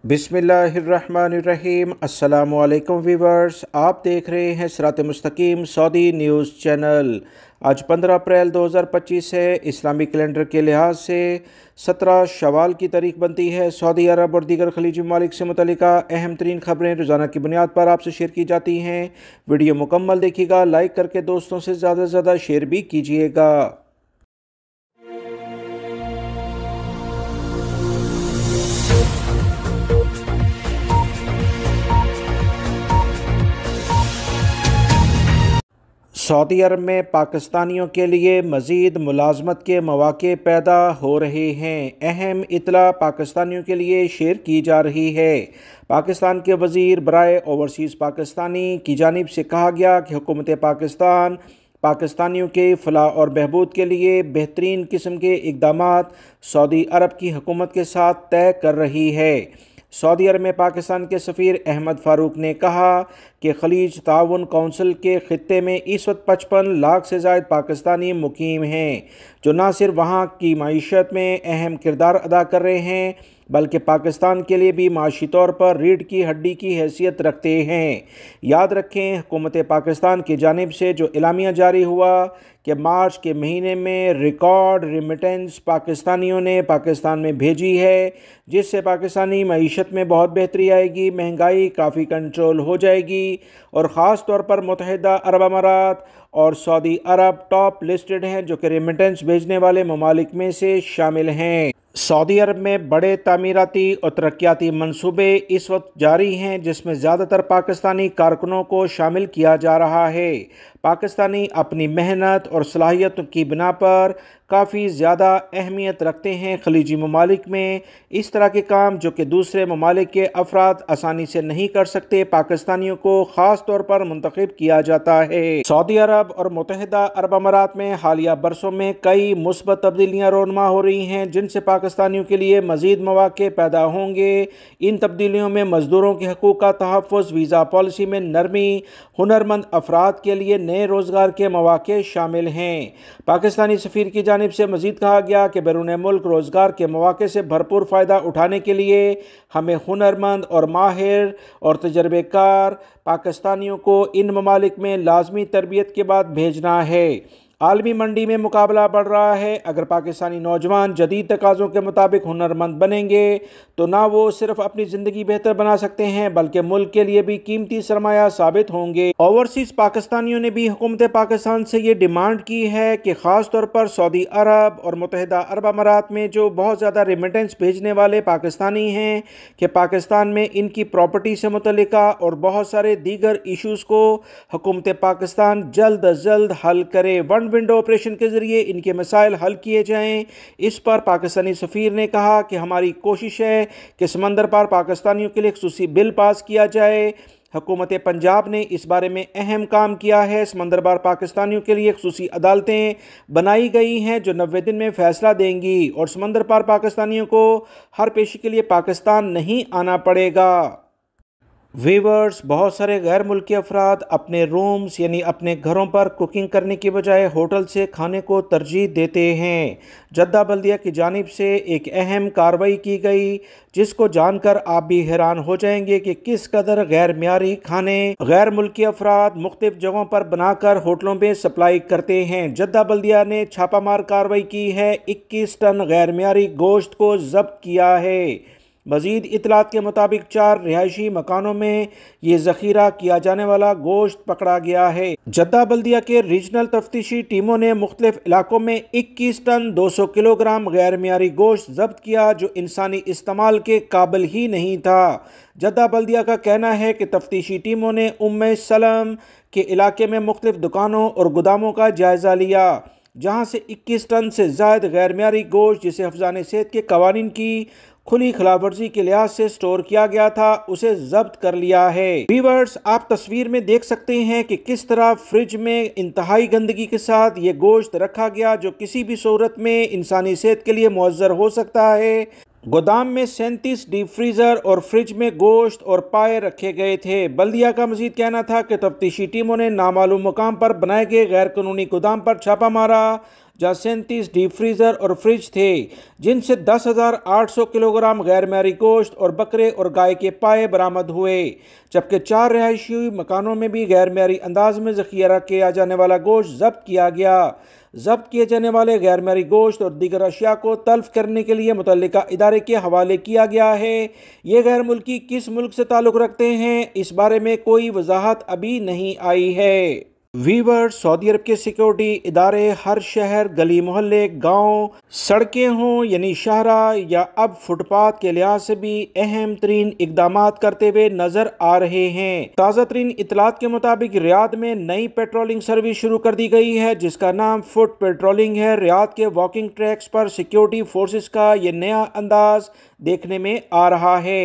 बिस्मिल्लाहिर्रहमानिर्रहीम। अस्सलामुअलैकुम वीवर्स, आप देख रहे हैं सिरात मुस्तकीम सऊदी न्यूज़ चैनल। आज 15 अप्रैल 2025 है। इस्लामी कैलेंडर के लिहाज से 17 शवाल की तारीख बनती है। सऊदी अरब और दीगर खलीजी ममालिक से मुतल्लिका अहम तरीन खबरें रोज़ाना की बुनियाद पर आपसे शेयर की जाती हैं। वीडियो मुकम्मल देखिएगा, लाइक करके दोस्तों से ज़्यादा से ज़्यादा शेयर भी कीजिएगा। सऊदी अरब में पाकिस्तानियों के लिए मज़ीद मुलाजमत के मौक़े पैदा हो रहे हैं। अहम इत्तला पाकिस्तानियों के लिए शेयर की जा रही है। पाकिस्तान के वज़ीर बराए ओवरसीज़ पाकिस्तानी की जानिब से कहा गया कि हुकूमत पाकिस्तान पाकिस्तानियों के फ़लाह और बहबूद के लिए बेहतरीन किस्म के इक़दामात सऊदी अरब की हुकूमत के साथ तय कर रही है। सऊदी अरब में पाकिस्तान के सफ़ीर अहमद फ़ारूक ने कहा कि खलीज ताउन कौंसिल के ख़ित्ते में इस वक्त 55 लाख से ज़ायद पाकिस्तानी मुकीम हैं, जो न सिर्फ वहाँ की मईशत में अहम किरदार अदा कर रहे हैं बल्कि पाकिस्तान के लिए भी माशी तौर पर रीढ़ की हड्डी की हैसियत रखते हैं। याद रखें, हुकूमत पाकिस्तान की जानिब से जो एलामिया जारी हुआ कि मार्च के महीने में रिकॉर्ड रिमिटेंस पाकिस्तानियों ने पाकिस्तान में भेजी है, जिससे पाकिस्तानी मईशत में बहुत बेहतरी आएगी, महंगाई काफ़ी कंट्रोल हो जाएगी और ख़ास तौर पर मुत्तहिदा अरब अमारात और सऊदी अरब टॉप लिस्टेड हैं जो कि रेमिटेंस भेजने वाले ममालिक में से शामिल हैं। सऊदी अरब में बड़े तामीराती और तरक्याती मंसूबे इस वक्त जारी हैं, जिसमें ज़्यादातर पाकिस्तानी कारकुनों को शामिल किया जा रहा है। पाकिस्तानी अपनी मेहनत और सलाहियत की बिना पर काफ़ी ज़्यादा अहमियत रखते हैं। खलीजी ममालिक में इस तरह के काम जो कि दूसरे ममालिक के अफराद आसानी से नहीं कर सकते, पाकिस्तानियों को ख़ास तौर पर मुंतखब किया जाता है। सऊदी अरब और मुत्तहिदा अरब अमारात में हालिया बरसों में कई मुस्बत तब्दीलियाँ रोनमा हो रही हैं, जिनसे पाकिस्तानियों के लिए मज़ीद मौक़े पैदा होंगे। इन तब्दीलियों में मज़दूरों के हकूक़ का तहफ़्फ़ुज़, वीज़ा पॉलिसी में नरमी, हुनरमंद अफराद के लिए नए रोज़गार के मौक़े शामिल हैं। पाकिस्तानी सफ़ीर की जानिब से मज़ीद कहा गया कि बैरून मुल्क रोज़गार के मौक़े से भरपूर फ़ायदा उठाने के लिए हमें हुनरमंद और माहिर और तजर्बेकार पाकिस्तानियों को इन ममालिक में लाजमी तरबियत के बाद भेजना है। आलमी मंडी में मुकाबला बढ़ रहा है। अगर पाकिस्तानी नौजवान जदीद तकाज़ों के मुताबिक हुनरमंद बनेंगे तो ना वो सिर्फ अपनी ज़िंदगी बेहतर बना सकते हैं बल्कि मुल्क के लिए भी कीमती सरमाया साबित होंगे। ओवरसीज़ पाकिस्तानियों ने भी हुकूमत पाकिस्तान से ये डिमांड की है कि ख़ास तौर पर सऊदी अरब और मुत्तहिदा अरब अमारात में जो बहुत ज़्यादा रेमिटेंस भेजने वाले पाकिस्तानी हैं कि पाकिस्तान में इनकी प्रॉपर्टी से मुतल्लिका और बहुत सारे दीगर इशूज़ को हुकूमत पाकिस्तान जल्द अज जल्द हल करे। वन विंडो ऑपरेशन के ज़रिए इनके मसाइल हल किए जाएं। इस पर पाकिस्तानी सफ़ीर ने कहा कि हमारी कोशिश है कि समंदर पार पाकिस्तानियों के लिए ख़ुसूसी बिल पास किया जाए। हुकूमत पंजाब ने इस बारे में अहम काम किया है। समंदर पार पाकिस्तानियों के लिए ख़ुसूसी अदालतें बनाई गई हैं जो 90 दिन में फ़ैसला देंगी और समंदर पार पाकिस्तानियों को हर पेशी के लिए पाकिस्तान नहीं आना पड़ेगा। वीवर्स, बहुत सारे गैर मुल्की अफराद अपने रूम्स यानी अपने घरों पर कुकिंग करने की बजाय होटल से खाने को तरजीह देते हैं। जद्दा बल्दिया की जानिब से एक अहम कार्रवाई की गई, जिसको जानकर आप भी हैरान हो जाएंगे कि किस कदर गैर मियारी खाने गैर मुल्की अफराद मुख्तलिफ जगहों पर बनाकर होटलों में सप्लाई करते हैं। जद्दा बल्दिया ने छापामार कार्रवाई की है, 21 टन गैर मियारी गोश्त को जब्त किया है। मज़ीद इतलात के मुताबिक 4 रिहायशी मकानों में ये ज़ख़ीरा किया जाने वाला गोश्त पकड़ा गया है। जद्दा बल्दिया के रीजनल तफ्तीशी टीमों ने मुख्तलिफ इलाकों में 21 टन 200 किलोग्राम गैर मियारी गोश्त जब्त किया, जो इंसानी इस्तेमाल के काबिल ही नहीं था। जद्दा बल्दिया का कहना है कि तफ्तीशी टीमों ने उम्मे सलम के इलाके में मुख्तलिफ दुकानों और गोदामों का जायज़ा लिया, जहाँ से 21 टन से ज़ायद गैर मियारी गोश्त, जिसे हिफ़्ज़ान सेहत के कवानीन की खुली खिलाफवर्जी के लिहाज से स्टोर किया गया था, उसे जब्त कर लिया है। व्यूअर्स, आप तस्वीर में देख सकते हैं कि किस तरह फ्रिज में इंतहाई गंदगी के साथ ये गोश्त रखा गया, जो किसी भी सूरत में इंसानी सेहत के लिए मुअज्जर हो सकता है। गोदाम में 37 डीप फ्रीज़र और फ्रिज में गोश्त और पाए रखे गए थे। बल्दिया का मजीद कहना था कि तफ्तीशी टीमों ने नामालूम मुकाम पर बनाए गए गैर कानूनी गोदाम पर छापा मारा, जहां 37 डीप फ्रीजर और फ्रिज थे, जिनसे 10,800 किलोग्राम गैर मैरी गोश्त और बकरे और गाय के पाए बरामद हुए। जबकि 4 रिहायशी मकानों में भी गैर मैरी अंदाज में ज़ख़ीरा किया जाने वाला गोश्त जब्त किया गया। जब्त किए जाने वाले गैर मैरी गोश्त और दीगर अशिया को तल्फ करने के लिए मुतल्लिका इदारे के हवाले किया गया है। ये गैर मुल्की किस मुल्क से ताल्लुक़ रखते हैं, इस बारे में कोई वजाहत अभी नहीं आई है। वीवर्स, सऊदी अरब के सिक्योरिटी इदारे हर शहर, गली मोहल्ले, गांव, सड़कें हों यानी शाहरा या अब फुटपाथ के लिहाज से भी अहम तरीन इकदाम करते हुए नजर आ रहे हैं। ताज़ा तरीन इतलात के मुताबिक रियाद में नई पेट्रोलिंग सर्विस शुरू कर दी गई है, जिसका नाम फुट पेट्रोलिंग है। रियाद के वॉकिंग ट्रैक्स पर सिक्योरिटी फोर्सेस का ये नया अंदाज देखने में आ रहा है।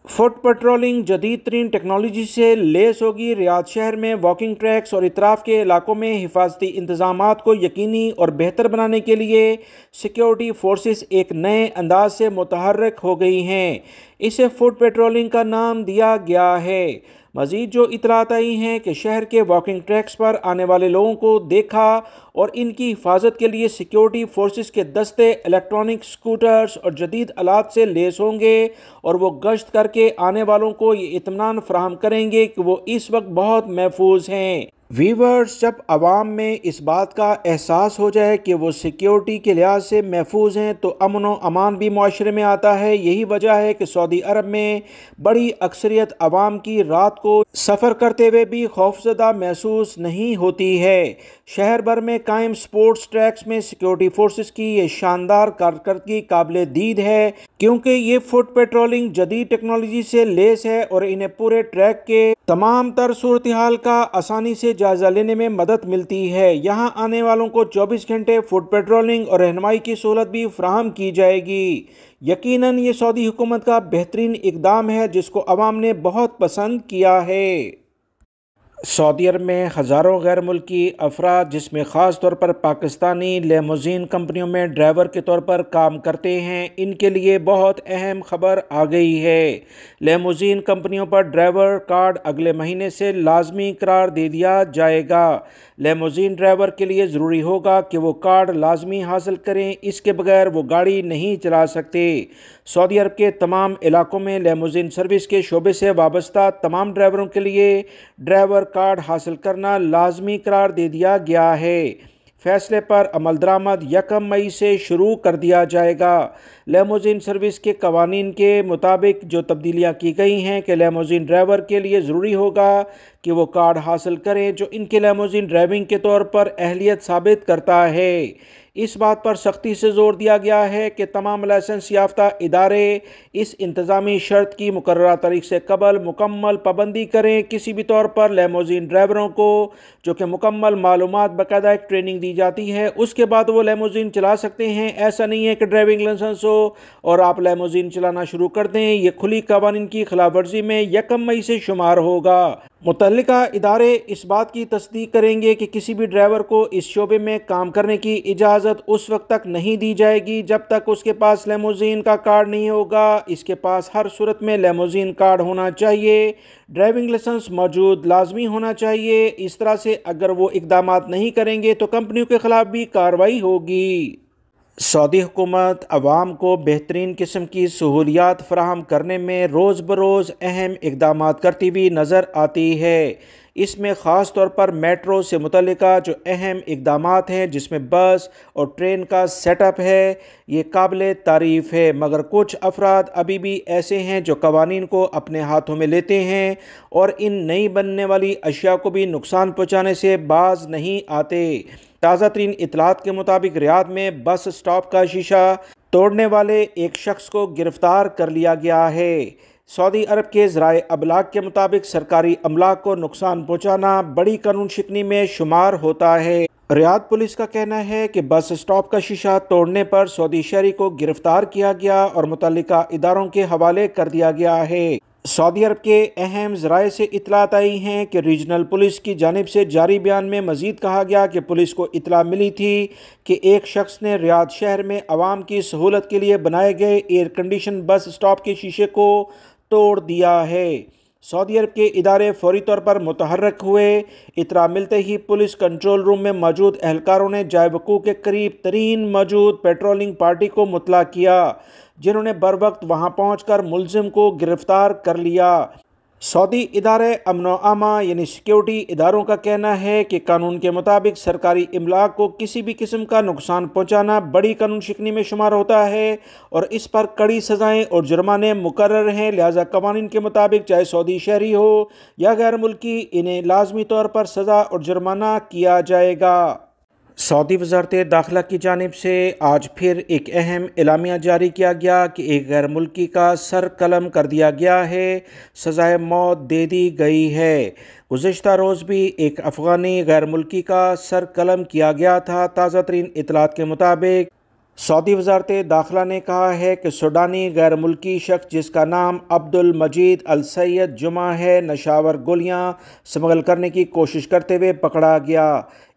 फुट पेट्रोलिंग जदीद तरीन टेक्नोलॉजी से लेस होगी। रियाद शहर में वॉकिंग ट्रैक्स और इतराफ़ के इलाकों में हिफाजती इंतजामात को यकीनी और बेहतर बनाने के लिए सिक्योरिटी फोर्सेस एक नए अंदाज से मुतहर्रिक हो गई हैं। इसे फुट पेट्रोलिंग का नाम दिया गया है। मज़ीद जो इतलात आई हैं कि शहर के वॉकिंग ट्रैक्स पर आने वाले लोगों को देखा और इनकी हिफाजत के लिए सिक्योरिटी फोर्सेस के दस्ते इलेक्ट्रॉनिक स्कूटर्स और जदीद आलात से लेस होंगे और वो गश्त करके आने वालों को ये इत्मीनान फराहम करेंगे कि वो इस वक्त बहुत महफूज हैं। वीवर्स, जब आवाम में इस बात का एहसास हो जाए कि वो सिक्योरिटी के लिहाज से महफूज हैं तो अमन व अमान भी मुआशरे में आता है। यही वजह है कि सऊदी अरब में बड़ी अक्सरियत आवाम की रात को सफ़र करते हुए भी खौफजदा महसूस नहीं होती है। शहर भर में कायम स्पोर्ट्स ट्रैक्स में सिक्योरिटी फोर्सेस की ये शानदार कारकर्दगी काबिल दीद है, क्योंकि ये फुट पेट्रोलिंग जदीद टेक्नोलॉजी से लेस है और इन्हें पूरे ट्रैक के तमाम तर सूरत हाल का आसानी से जायजा लेने में मदद मिलती है। यहाँ आने वालों को 24 घंटे फुट पेट्रोलिंग और रहनुमाई की सहूलत भी फराहम की जाएगी। यकीनन ये सऊदी हुकूमत का बेहतरीन इकदाम है, जिसको अवाम ने बहुत पसंद किया है। सऊदी अरब में हज़ारों गैर मुल्की अफराद, जिसमें ख़ास तौर पर पाकिस्तानी लेमोजीन कंपनियों में ड्राइवर के तौर पर काम करते हैं, इनके लिए बहुत अहम खबर आ गई है। लेमोजीन कंपनियों पर ड्राइवर कार्ड अगले महीने से लाजमी करार दे दिया जाएगा। लेमोजीन ड्राइवर के लिए ज़रूरी होगा कि वो कार्ड लाजमी हासिल करें, इसके बगैर वो गाड़ी नहीं चला सकते। सऊदी अरब के तमाम इलाकों में लेमोजीन सर्विस के शोबे से वाबस्ता तमाम ड्राइवरों के लिए ड्राइवर कार्ड हासिल करना लाजमी करार दे दिया गया है। फैसले पर अमल दरामद 1 मई से शुरू कर दिया जाएगा। लेमोजीन सर्विस के कवानीन के मुताबिक जो तब्दीलियाँ की गई हैं कि लेमोजीन ड्राइवर के लिए ज़रूरी होगा कि वो कार्ड हासिल करें जो इनके लेमोजीन ड्राइविंग के तौर पर अहलियत साबित करता है। इस बात पर सख्ती से जोर दिया गया है कि तमाम लाइसेंस याफ्ता इदारे इस इंतज़ामी शर्त की मुकर्ररा तारीख से कबल मुकम्मल पाबंदी करें। किसी भी तौर पर लेमोजीन ड्राइवरों को जो कि मुकम्मल मालूमात बाकायदा एक ट्रेनिंग दी जाती है, उसके बाद वो लेमोजीन चला सकते हैं। ऐसा नहीं है कि ड्राइविंग लाइसेंस हो और आप लेमोजीन चलाना शुरू कर दें। ये खुली कवानीन की खिलाफ वर्जी में 1 मई से शुमार होगा। मुतल्लिका इदारे इस बात की तस्दीक करेंगे कि किसी भी ड्राइवर को इस शोबे में काम करने की इजाज़त उस वक्त तक नहीं दी जाएगी जब तक उसके पास लेमोजीन का कार्ड नहीं होगा। इसके पास हर सूरत में लेमोजीन कार्ड होना चाहिए, ड्राइविंग लाइसेंस मौजूद लाजमी होना चाहिए। इस तरह से अगर वो इकदाम नहीं करेंगे तो कंपनियों के खिलाफ भी कार्रवाई होगी। सऊदी हुकूमत अवाम को बेहतरीन किस्म की सहूलियात फ़राहम करने में रोज़ बरोज़ अहम इकदाम करती हुई नज़र आती है। इसमें ख़ास तौर पर मेट्रो से मुतल्लिका जो अहम इकदाम हैं, जिसमें बस और ट्रेन का सेटअप है, ये काबिल तारीफ़ है। मगर कुछ अफराद अभी भी ऐसे हैं जो कवानीन को अपने हाथों में लेते हैं और इन नई बनने वाली अशिया को भी नुकसान पहुँचाने से बाज नहीं आते। ताज़ा तरीन इतलात के मुताबिक रियाद में बस स्टॉप का शीशा तोड़ने वाले एक शख्स को गिरफ्तार कर लिया गया है। सऊदी अरब के ज़राए अबलाग के मुताबिक सरकारी अमलाक को नुकसान पहुँचाना बड़ी कानून शिकनी में शुमार होता है। रियाद पुलिस का कहना है कि बस स्टॉप का शीशा तोड़ने पर सऊदी शहरी को गिरफ्तार किया गया और मुतल्लिका इदारों के हवाले कर दिया गया है। सऊदी अरब के अहम ज़राए से इतलात आई हैं कि रीजनल पुलिस की जानिब से जारी बयान में मज़ीद कहा गया कि पुलिस को इतला मिली थी कि एक शख्स ने रियाद शहर में आवाम की सहूलत के लिए बनाए गए एयर कंडीशन बस स्टॉप के शीशे को तोड़ दिया है। सऊदी अरब के इदारे फौरी तौर पर मुतहर्रिक हुए। इतला मिलते ही पुलिस कंट्रोल रूम में मौजूद एहलकारों ने जाए वकूअ के करीब तरीन मौजूद पेट्रोलिंग पार्टी को मुतला किया, जिन्होंने बर वक्त वहाँ पहुँच कर मुलजिम को गिरफ्तार कर लिया। सऊदी इदारे अमन व अमा यानी सिक्योरिटी इदारों का कहना है कि कानून के मुताबिक सरकारी इमलाक को किसी भी किस्म का नुकसान पहुंचाना बड़ी कानून शिकनी में शुमार होता है और इस पर कड़ी सज़ाएं और जुर्माने मुकर्रर हैं। लिहाजा कवानीन के मुताबिक चाहे सऊदी शहरी हो या गैर मुल्की, इन्हें लाजमी तौर पर सज़ा और जुर्माना किया जाएगा। सऊदी वज़ारत दाखिला की जानिब से आज फिर एक अहम एलामिया जारी किया गया कि एक गैर मुल्की का सर कलम कर दिया गया है, सज़ाए मौत दे दी गई है। गुज़िश्ता रोज़ भी एक अफ़गानी गैर मुल्की का सर कलम किया गया था। ताज़ा तरीन इतलात के मुताबिक सऊदी वज़ारत दाखिला ने कहा है कि सूडानी गैर मुल्की शख्स जिसका नाम अब्दुल मजीद अल सैयद जुमा है, नशावर गोलियाँ स्मगल करने की कोशिश करते हुए पकड़ा गया।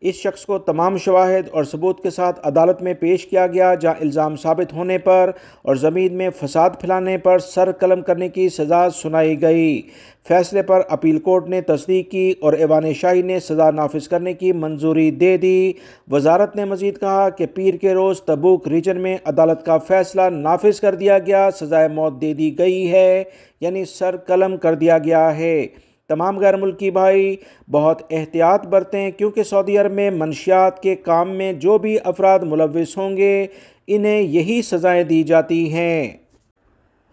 इस शख्स को तमाम शवाहिद और सबूत के साथ अदालत में पेश किया गया, जहां इल्ज़ाम साबित होने पर और ज़मीन में फसाद फैलाने पर सर कलम करने की सज़ा सुनाई गई। फैसले पर अपील कोर्ट ने तस्दीक की और ऐवान शाही ने सज़ा नाफिज करने की मंजूरी दे दी। वजारत ने मज़ीद कहा कि पीर के रोज़ तबूक रीजन में अदालत का फैसला नाफिज कर दिया गया, सज़ाए मौत दे दी गई है, यानी सर कलम कर दिया गया है। तमाम गैर मुल्की भाई बहुत एहतियात बरतें, क्योंकि सऊदी अरब में मनशियात के काम में जो भी अफराद मुलव्विस होंगे इन्हें यही सज़ाएँ दी जाती हैं।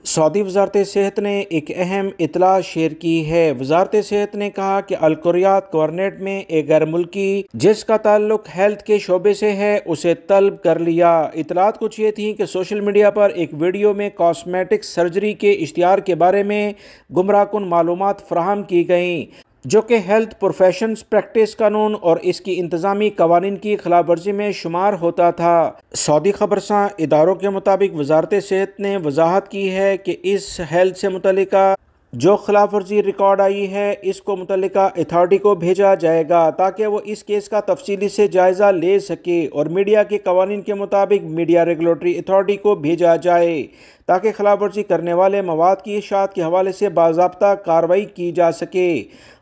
सऊदी वज़ारत सेहत ने एक अहम इतला शेयर की है। वज़ारत सेहत ने कहा कि अल कुरैत गवर्नरेट में एक गैर मुल्की जिसका ताल्लुक हेल्थ के शोबे से है उसे तलब कर लिया। इतलात कुछ ये थी कि सोशल मीडिया पर एक वीडियो में कॉस्मेटिक सर्जरी के इश्तिहार के बारे में गुमराहकुन मालूमात फराहम की गईं, जो कि हेल्थ प्रोफेशंस प्रैक्टिस कानून और इसकी इंतज़ामी कवानीन की खिलाफ वर्जी में शुमार होता था। सऊदी खबरसां इदारों के मुताबिक वज़ारत सेहत ने वजाहत की है कि इस हेल्थ से मुतल्लिका जो खिलाफ वर्जी रिकॉर्ड आई है इसको मुतल्लिका अथॉरिटी को भेजा जाएगा ताकि वो इस केस का तफसीली से जायज़ा ले सके और मीडिया के कवानीन के मुताबिक मीडिया रेगुलेटरी अथॉरिटी को भेजा जाए ताकि खिलाफ वर्जी करने वाले मवाद की इशाअत के हवाले से बाज़ाब्ता कार्रवाई की जा सके।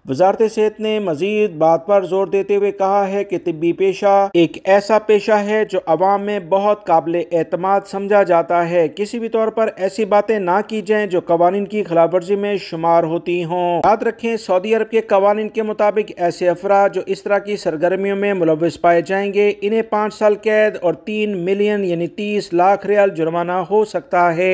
वज़ारत सेहत ने मज़ीद बात पर जोर देते हुए कहा है कि तिब्बी पेशा एक ऐसा पेशा है जो अवाम में बहुत काबिल एतमाद समझा जाता है। किसी भी तौर पर ऐसी बातें ना की जाएं जो कवानीन की खिलाफ वर्जी में शुमार होती हों। याद रखें, सऊदी अरब के कवानीन के मुताबिक ऐसे अफराद जो इस तरह की सरगर्मियों में मुलव्विस पाए जाएंगे इन्हें 5 साल कैद और 3 मिलियन यानी 30 लाख रियाल जुर्माना हो सकता है।